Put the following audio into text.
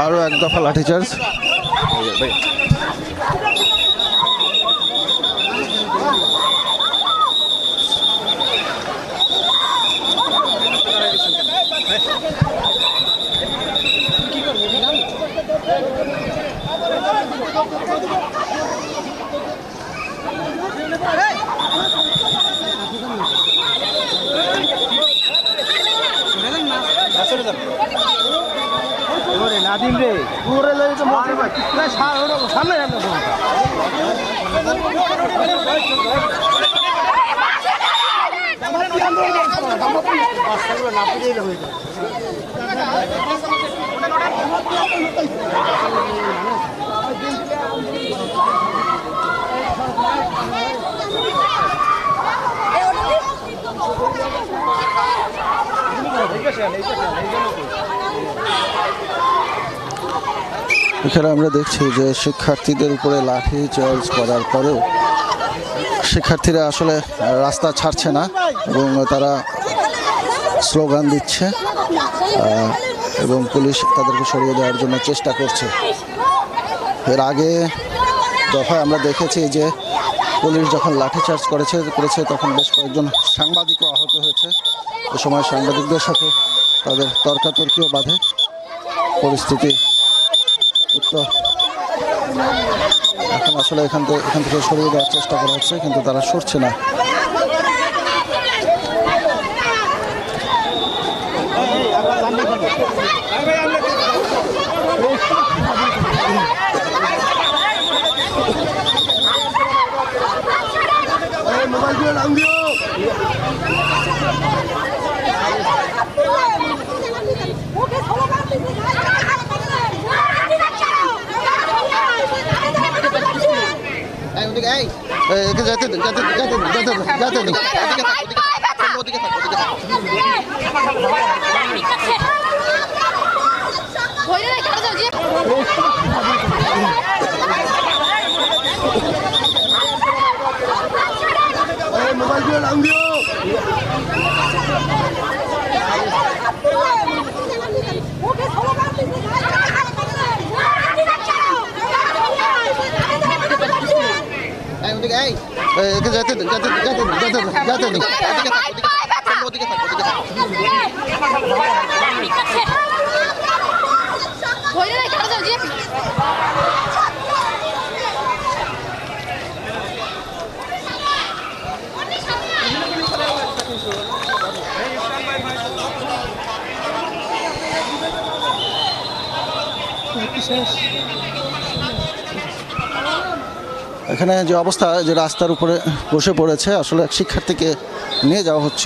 আরও এক দফা লাঠিচার্জ। নাদিম রে পুরো লই তো সামনে এখানে আমরা দেখছি যে শিক্ষার্থীদের উপরে লাঠি চার্জ করার পরেও শিক্ষার্থীরা আসলে রাস্তা ছাড়ছে না এবং তারা স্লোগান দিচ্ছে এবং পুলিশ তাদেরকে সরিয়ে দেওয়ার জন্য চেষ্টা করছে। এর আগে দফায় আমরা দেখেছি যে পুলিশ যখন লাঠিচার্জ করেছে তখন বেশ কয়েকজন সাংবাদিকও আহত হয়েছে। এ সময় সাংবাদিকদের সাথে তাদের তর্কাতর্কিও বাধে। পরিস্থিতি এখন আসলে এখান থেকে সরিয়ে দেওয়ার চেষ্টা করা হচ্ছে, কিন্তু তারা সরছে না। যেতে দিন। মোবাইল নাম দিও। যেতে দিন। এখানে যে অবস্থা, যে রাস্তার উপরে বসে পড়েছে, আসলে এক শিক্ষার্থীকে নিয়ে যাওয়া হচ্ছে।